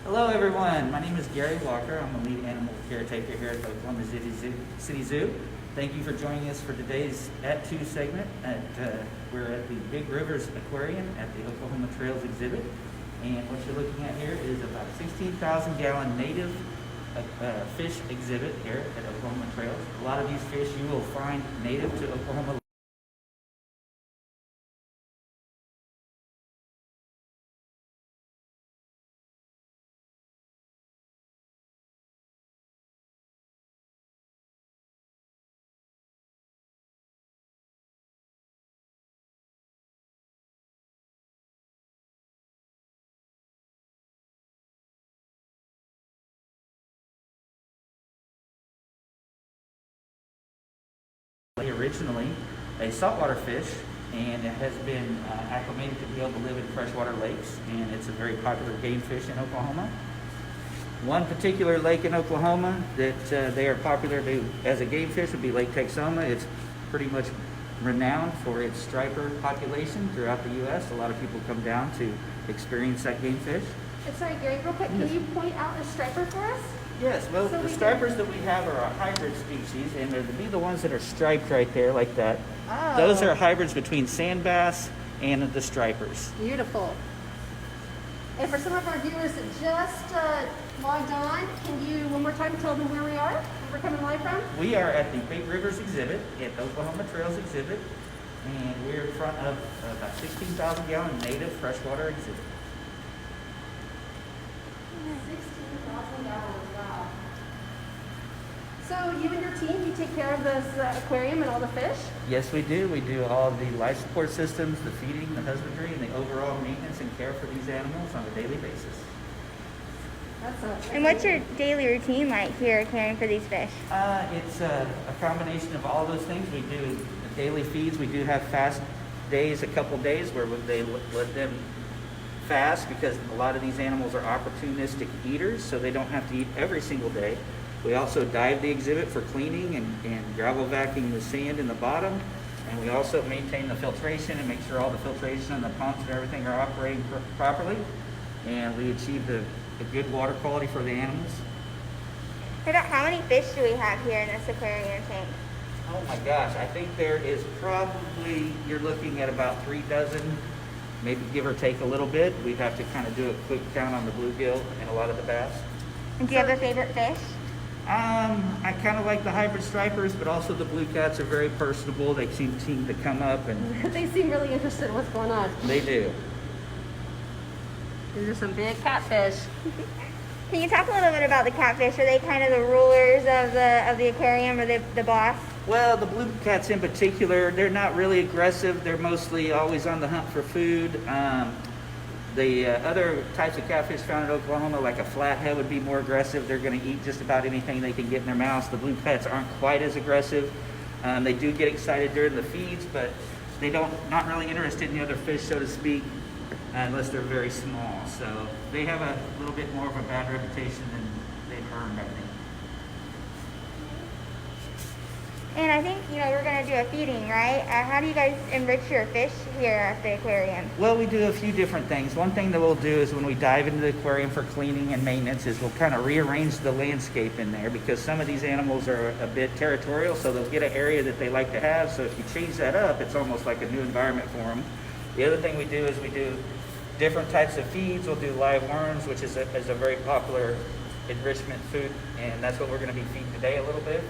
Hello everyone, my name is Gary Walker. I'm the lead animal caretaker here at the Oklahoma City Zoo. Thank you for joining us for today's At 2 segment. We're at the Big Rivers Aquarium at the Oklahoma Trails exhibit. And what you're looking at here is about a 16,000 gallon native fish exhibit here at Oklahoma Trails. A lot of these fish you will find native to Oklahoma. Originally a saltwater fish, and it has been acclimated to be able to live in freshwater lakes, and it's a very popular game fish in Oklahoma. One particular lake in Oklahoma that they are popular as a game fish would be Lake Texoma. It's pretty much renowned for its striper population throughout the U.S. A lot of people come down to experience that game fish. Sorry, Gary, real quick, can you point out a striper for us? Yes, well, the stripers that we have are a hybrid species, and they're the ones that are striped right there like that. Oh. Those are hybrids between sand bass and the stripers. Beautiful. And for some of our viewers that just logged on, can you one more time tell them where we are, where we're coming live from? We are at the Big Rivers exhibit at Oklahoma Trails exhibit, and we're in front of about 16,000 gallon native freshwater exhibit. 16,000 gallons, wow. So you and your team, you take care of this aquarium and all the fish? Yes, we do. We do all the life support systems, the feeding, the husbandry, and the overall maintenance and care for these animals on a daily basis. And what's your daily routine like here caring for these fish? It's a combination of all those things. We do daily feeds. We do have fast days, a couple days where they let them fast, because a lot of these animals are opportunistic eaters, so they don't have to eat every single day. We also dive the exhibit for cleaning and gravel vacuuming the sand in the bottom, and we also maintain the filtration and make sure all the filtration and the pumps and everything are operating properly, and we achieve a good water quality for the animals. About how many fish do we have here in this aquarium tank? Oh my gosh, I think there is probably, you're looking at about 3 dozen, maybe give or take a little bit. We'd have to kind of do a quick count on the bluegill and a lot of the bass. And do you have a favorite fish? I kind of like the hybrid stripers, but also the blue cats are very personable. They seem to come up, and They seem really interested in what's going on. they do. These are some big catfish. Can you talk a little bit about the catfish? Are they kind of the rulers of the aquarium, or the boss? Well, the blue cats in particular, they're not really aggressive. They're mostly always on the hunt for food. The other types of catfish found in Oklahoma, like a flathead, would be more aggressive. They're going to eat just about anything they can get in their mouths. The blue cats aren't quite as aggressive. They do get excited during the feeds, but they not really interested in the other fish, so to speak, unless they're very small. So they have a little bit more of a bad reputation than they've earned, I think. And I think, we're going to do a feeding, right? How do you guys enrich your fish here at the aquarium? Well, we do a few different things. One thing that we'll do is when we dive into the aquarium for cleaning and maintenance is we'll kind of rearrange the landscape in there, because some of these animals are a bit territorial, so they'll get an area that they like to have. So if you change that up, it's almost like a new environment for them. The other thing we do is we do different types of feeds. We'll do live worms, which is a very popular enrichment food, and that's what we're going to be feeding today a little bit.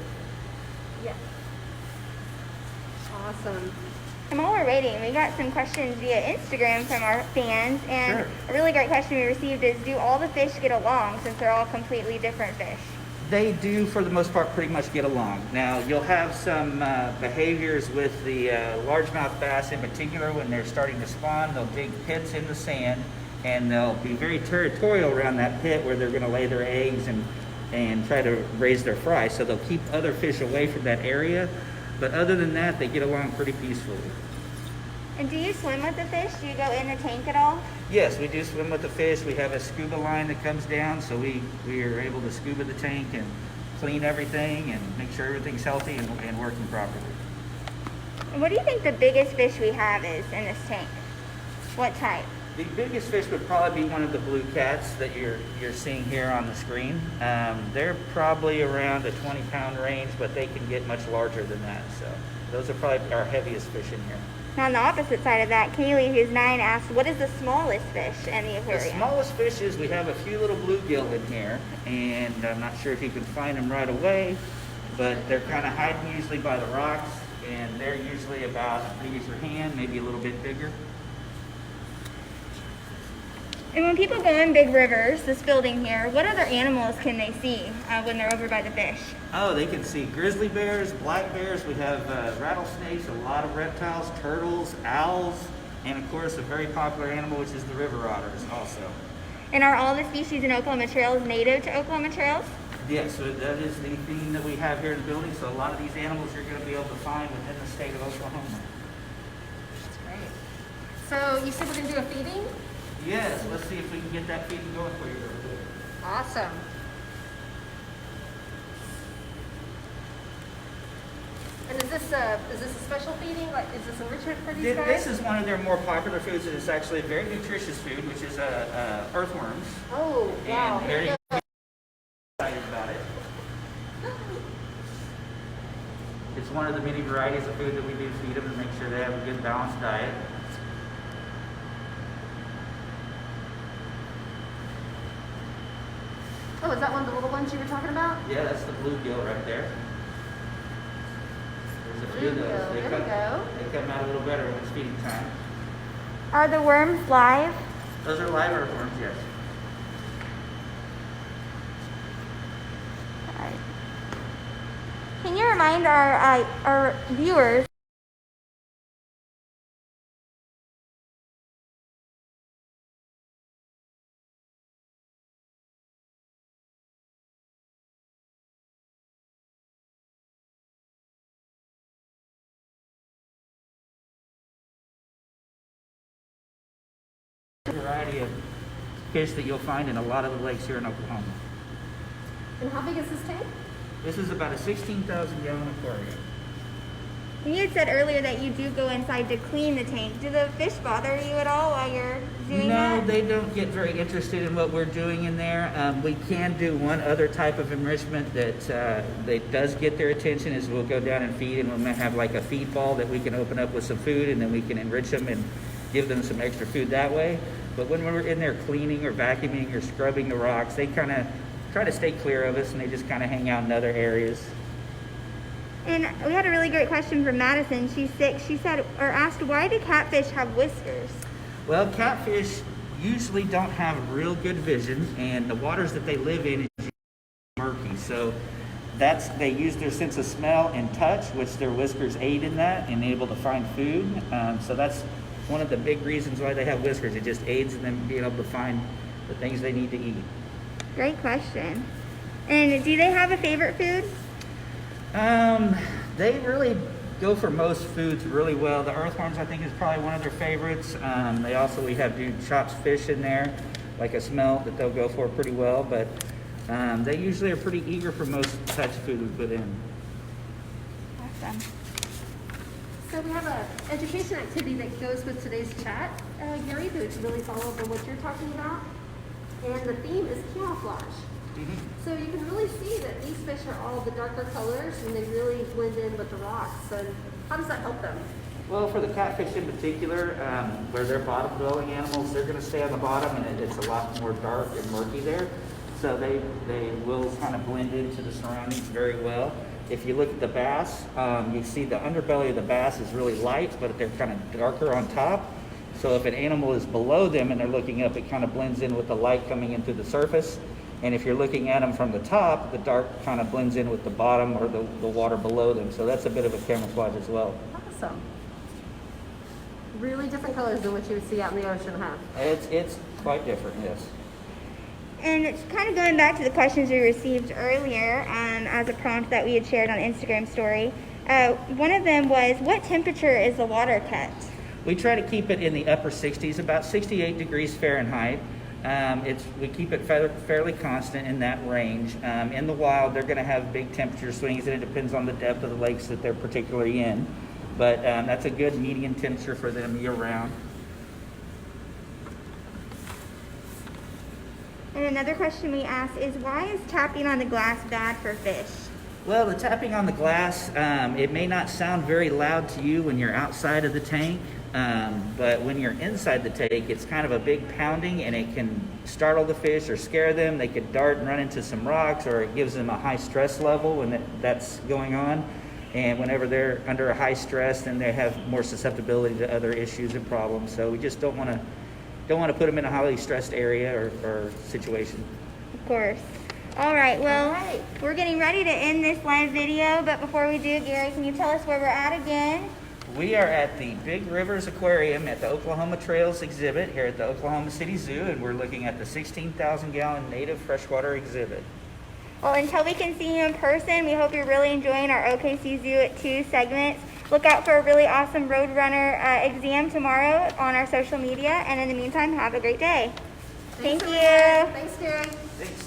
Yeah. Awesome. And while we're waiting, we got some questions via Instagram from our fans, and Sure. A really great question we received is, do all the fish get along since they're all completely different fish? They do, for the most part, pretty much get along. Now, you'll have some behaviors with the largemouth bass in particular. When they're starting to spawn, they'll dig pits in the sand, and they'll be very territorial around that pit where they're going to lay their eggs and try to raise their fry. So they'll keep other fish away from that area. But other than that, they get along pretty peacefully. And do you swim with the fish? Do you go in the tank at all? Yes, we do swim with the fish. We have a scuba line that comes down, so we are able to scuba the tank and clean everything and make sure everything's healthy and working properly. And what do you think the biggest fish we have is in this tank? What type? The biggest fish would probably be one of the blue cats that you're seeing here on the screen. They're probably around the 20-pound range, but they can get much larger than that. So those are probably our heaviest fish in here. Now on the opposite side of that, Kaylee, who's 9, asked, what is the smallest fish in the The aquarium? smallest fishes, we have a few little bluegill in here, and I'm not sure if you can find them right away, but they're kind of hiding usually by the rocks, and they're usually about as big as your hand, maybe a little bit bigger. And when people go in Big Rivers, this building here, what other animals can they see when they're over by the fish? Oh, they can see grizzly bears, black bears. We have rattlesnakes, a lot of reptiles, turtles, owls, and of course a very popular animal, which is the river otters also. And are all the species in Oklahoma Trails native to Oklahoma Trails? Yes, so that is the theme that we have here in the building. So a lot of these animals you're going to be able to find within the state of Oklahoma. That's great. So you said we're going to do a feeding? Yes, let's see if we can get that feeding going for you real quick. Awesome. And is this a special feeding? Like, is this enrichment for these guys? This is one of their more popular foods, and it's actually a very nutritious food, which is earthworms. Oh, wow. And very excited about it. It's one of the many varieties of food that we do feed them to make sure they have a good balanced diet. Oh, is that one of the little ones you were talking about? Yeah, that's the bluegill right there. There's a few of those. Bluegill, there we go. They come out a little better when it's feeding time. Are the worms live? Those are live earthworms, yes. Alright. Can you remind our viewers Variety of fish that you'll find in a lot of the lakes here in Oklahoma. And how big is this tank? This is about a 16,000-gallon aquarium. you had said earlier that you do go inside to clean the tank. Do the fish bother you at all while you're doing that? No, they don't get very interested in what we're doing in there. We can do one other type of enrichment that does get their attention is we'll go down and feed, and we'll have like a feed ball that we can open up with some food, and then we can enrich them and give them some extra food that way. But when we're in there cleaning or vacuuming or scrubbing the rocks, they kind of try to stay clear of us, and they just kind of hang out in other areas. And we had a really great question from Madison. She's 6. She said, or asked, why do catfish have whiskers? Well, catfish usually don't have real good vision, and the waters that they live in is murky. So they use their sense of smell and touch, which their whiskers aid in that and able to find food. So that's one of the big reasons why they have whiskers. It just aids in them being able to find the things they need to eat. Great question. And do they have a favorite food? They really go for most foods really well. The earthworms, I think, is probably one of their favorites. We have chopped fish in there, like a smelt that they'll go for pretty well. But they usually are pretty eager for most types of food we put in. Awesome. So we have an education activity that goes with today's chat, Gary, to really follow up on what you're talking about. And the theme is camouflage. Mm-hmm. So you can really see that these fish are all the darker colors, and they really blend in with the rocks. So how does that help them? Well, for the catfish in particular, where they're bottom-dwelling animals, they're going to stay on the bottom, and it's a lot more dark and murky there. So they will kind of blend into the surroundings very well. If you look at the bass, you see the underbelly of the bass is really light, but they're kind of darker on top. So if an animal is below them and they're looking up, it kind of blends in with the light coming into the surface. And if you're looking at them from the top, the dark kind of blends in with the bottom or the water below them. So that's a bit of a camouflage as well. Awesome. Really different colors than what you would see out in the ocean, huh? It's quite different, yes. And it's kind of going back to the questions we received earlier as a prompt that we had shared on Instagram story. One of them was, what temperature is the water kept? We try to keep it in the upper 60s, about 68 degrees Fahrenheit. We keep it fairly constant in that range. In the wild, they're going to have big temperature swings, and it depends on the depth of the lakes that they're particularly in. But that's a good median temperature for them year-round. And another question we asked is, why is tapping on the glass bad for fish? Well, the tapping on the glass, it may not sound very loud to you when you're outside of the tank, but when you're inside the tank, it's kind of a big pounding, and it can startle the fish or scare them. They could dart and run into some rocks, or it gives them a high stress level when that's going on. And whenever they're under a high stress, then they have more susceptibility to other issues and problems. So we just don't want to put them in a highly stressed area or situation. Of course. All right, well, we're getting ready to end this live video, but before we do, Gary, can you tell us where we're at again? We are at the Big Rivers Aquarium at the Oklahoma Trails exhibit here at the Oklahoma City Zoo, and we're looking at the 16,000-gallon native freshwater exhibit. Well, until we can see you in person, we hope you're really enjoying our OKC Zoo 2 segments. Look out for a really awesome Roadrunner exam tomorrow on our social media, and in the meantime, have a great day. Thank you. Thanks, Gary. Thanks.